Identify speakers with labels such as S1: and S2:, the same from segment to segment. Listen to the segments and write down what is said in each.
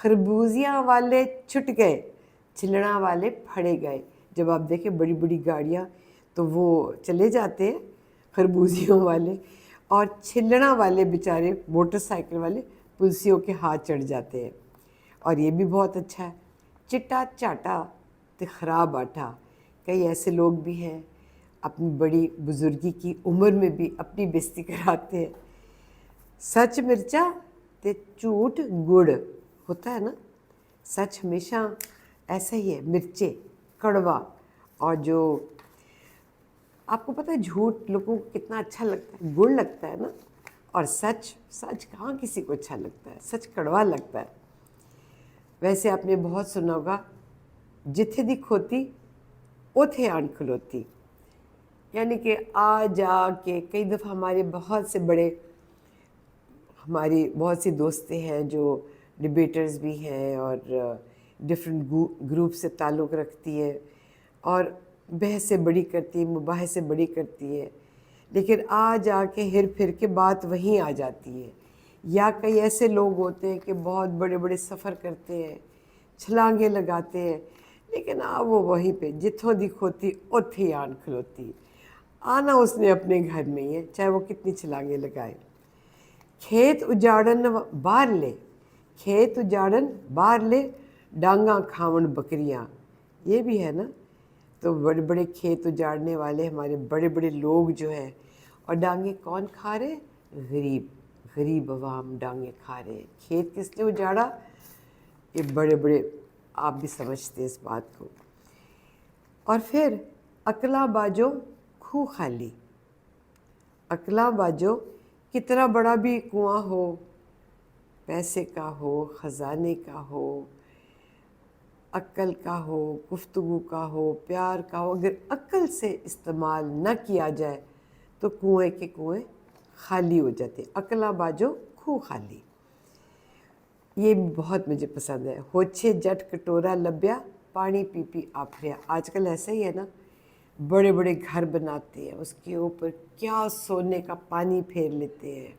S1: خربوزیاں والے چھٹ گئے، چھلنا والے پھڑے گئے. جب آپ دیکھیں بڑی بڑی گاڑیاں تو وہ چلے جاتے ہیں خربوزیوں والے، اور چھلنا والے بیچارے موٹر سائیکل والے پلسیوں کے ہاتھ چڑھ جاتے ہیں. اور یہ بھی بہت اچھا ہے، چٹا چاٹا تے خراب آٹا. کئی ایسے لوگ بھی ہیں اپنی بڑی بزرگی کی عمر میں بھی اپنی بےزتی کراتے ہیں. سچ مرچا تے جھوٹ گڑ ہوتا ہے نا. سچ ہمیشہ ایسا ہی ہے، مرچے کڑوا. اور جو آپ کو پتہ ہے جھوٹ لوگوں کو کتنا اچھا لگتا ہے، گڑ لگتا ہے نا. اور سچ کہاں کسی کو اچھا لگتا ہے، سچ کڑوا لگتا ہے. ویسے آپ نے بہت سنا ہوگا، جتھے دی کھوتی اوتھے آن کھلوتی. یعنی کہ آ جا کے کئی دفعہ ہماری بہت سی دوستیں ہیں جو ڈبیٹرز بھی ہیں اور ڈفرینٹ گروپ سے تعلق رکھتی ہے اور بحث سے بڑی کرتی ہے، مباحث سے بڑی کرتی ہے، لیکن آ جا کے ہر پھر کے بات وہیں آ جاتی ہے. یا کئی ایسے لوگ ہوتے ہیں کہ بہت بڑے بڑے سفر کرتے ہیں، چھلانگیں لگاتے ہیں، لیکن وہ وہیں پہ جتھوں دی کھوتی اوتھے آن کھلوتی. آنا اس نے اپنے گھر میں ہی ہے، چاہے وہ کتنی چھلانگیں لگائے. کھیت اجاڑن باہر لے، کھیت اجاڑن باہر لے، ڈانگاں کھاون بکریاں. یہ بھی ہے نا. تو بڑے بڑے کھیت اجاڑنے والے ہمارے بڑے بڑے لوگ جو ہیں، اور ڈانگیں کون کھا رہے؟ غریب عوام ڈانگیں کھا رہے ہیں. کھیت کس نے اجاڑا؟ یہ بڑے بڑے، آپ بھی سمجھتے ہیں اس بات کو. اور پھر اکلا باجو کھو خالی. اکلا باجو، کتنا بڑا بھی کنواں ہو، پیسے کا ہو، خزانے کا ہو، عقل کا ہو، گفتگو کا ہو، پیار کا ہو، اگر عقل سے استعمال نہ کیا جائے تو کنویں کے کنویں خالی ہو جاتے. اکلا باجو کھو خالی. یہ بھی بہت مجھے پسند ہے. ہوچھے جٹ کٹورا لبیا، پانی پی پی آپھریا. آج کل ایسا ہی ہے نا، بڑے بڑے گھر بناتے ہیں، اس کے اوپر کیا سونے کا پانی پھیر لیتے ہیں.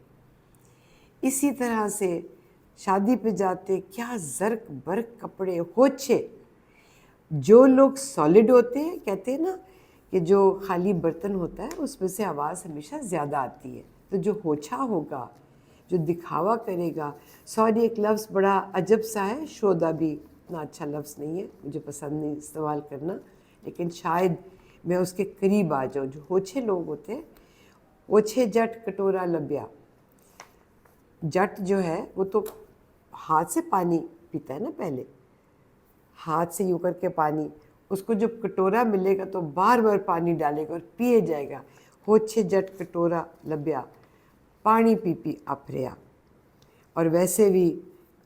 S1: اسی طرح سے شادی پہ جاتے، کیا زرق برق کپڑے ہوچھے. جو لوگ سالڈ ہوتے ہیں، کہتے ہیں نا کہ جو خالی برتن ہوتا ہے اس میں سے آواز ہمیشہ زیادہ آتی ہے. تو جو ہوچھا ہوگا، جو دکھاوا کرے گا. سوری ایک لفظ بڑا عجب سا ہے، شودا بھی اتنا اچھا لفظ نہیں ہے، مجھے پسند نہیں استعمال کرنا، لیکن شاید میں اس کے قریب آ جاؤں. جو ہوچھے لوگ ہوتے ہیں، اوچھے جٹ کٹورا لبیا. جٹ جو ہے وہ تو ہاتھ سے پانی پیتا ہے نا، پہلے ہاتھ سے یوں کر کے پانی، اس کو جب کٹورا ملے گا تو بار بار پانی ڈالے گا اور پیے جائے گا. ہوچھے جٹ کٹورا لبیا، پانی پی پی آپھریا. اور ویسے بھی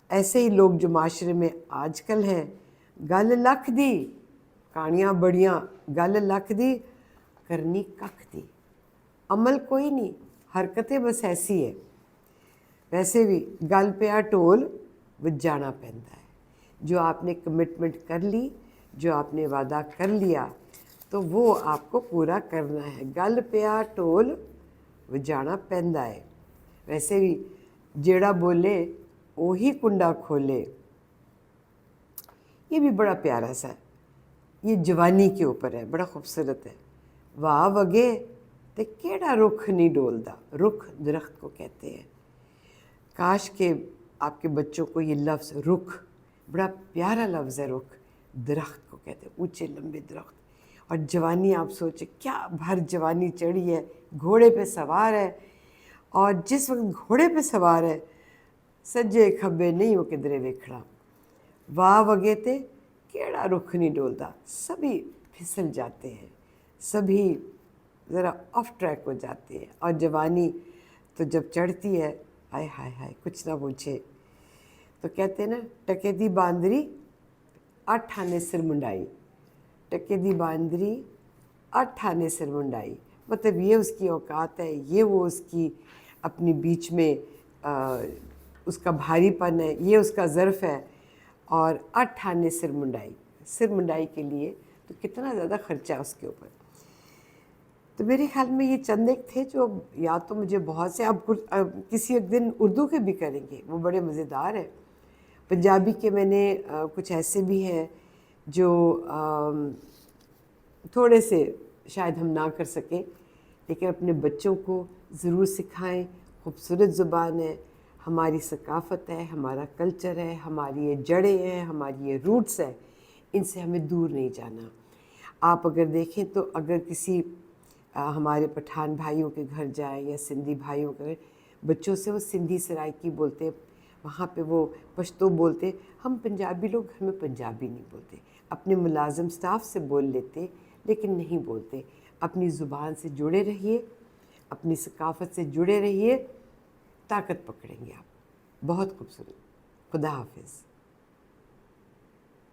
S1: ایسے ہی لوگ جو معاشرے میں آج کل ہیں، گل لکھ دی کہانیاں بڑیاں، گل لکھ دی کرنی ککھ دی. عمل کوئی نہیں، حرکتیں بس ایسی ہے. ویسے بھی گل پیا ٹول وجانا پہنتا ہے. جو آپ نے کمٹمنٹ کر لی، جو آپ نے وعدہ کر لیا تو وہ آپ کو پورا کرنا ہے. گل پیا ٹول وجانا پہنتا ہے. ویسے بھی جیڑا بولے وہی کنڈا کھولے. یہ بھی بڑا پیارا سا ہے، یہ جوانی کے اوپر ہے، بڑا خوبصورت ہے. واہ وگے تے کیڑا رخ نہیں ڈولدا. رخ درخت کو کہتے ہیں. کاش کہ آپ کے بچوں کو یہ لفظ رخ، بڑا پیارا لفظ ہے رخ، درخت کو کہتے ہیں، اونچے لمبے درخت. اور جوانی آپ سوچیں کیا بھر جوانی چڑھی ہے، گھوڑے پہ سوار ہے. اور جس وقت گھوڑے پہ سوار ہے، سجے کھبے نہیں وہ کدھرے ویکھڑا. واہ وگے تے کیڑا رخ نہیں ڈولدا. سبھی پھسل جاتے ہیں، سبھی ذرا آف ٹریک ہو جاتے ہیں. اور جوانی تو جب چڑھتی ہے، ہائے ہائے ہائے کچھ نہ پوچھے. تو کہتے ہیں نا، ٹکے دی باندری 8 آنے سر منڈائی. ٹکے دی باندری 8 آنے سر منڈائی. مطلب یہ اس کی اوقات ہے، یہ وہ اس کی اپنی بیچ میں اس کا بھاری پن ہے، یہ اس کا ظرف ہے. اور 8 آنے سر منڈائی. سر منڈائی کے لیے تو کتنا زیادہ خرچہ اس کے اوپر. تو میرے خیال میں یہ چند ایک تھے جو یا تو مجھے بہت سے، اب کسی ایک دن اردو کے بھی کریں گے، وہ بڑے مزیدار ہیں. پنجابی کے میں نے کچھ ایسے بھی ہیں جو تھوڑے سے شاید ہم نہ کر سکیں، لیکن اپنے بچوں کو ضرور سکھائیں. خوبصورت زبان ہے، ہماری ثقافت ہے، ہمارا کلچر ہے، ہماری یہ جڑیں ہیں، ہماری یہ روٹس ہیں، ان سے ہمیں دور نہیں جانا. آپ اگر دیکھیں تو اگر کسی ہمارے پٹھان بھائیوں کے گھر جائیں یا سندھی بھائیوں کے بچوں سے وہ سندھی سرائکی بولتے، وہاں پہ وہ پشتو بولتے. ہم پنجابی لوگ گھر میں پنجابی نہیں بولتے، اپنے ملازم سٹاف سے بول لیتے لیکن نہیں بولتے. اپنی زبان سے جڑے رہیے، اپنی ثقافت سے جڑے رہیے، طاقت پکڑیں گے آپ. بہت خوبصورت. خدا حافظ.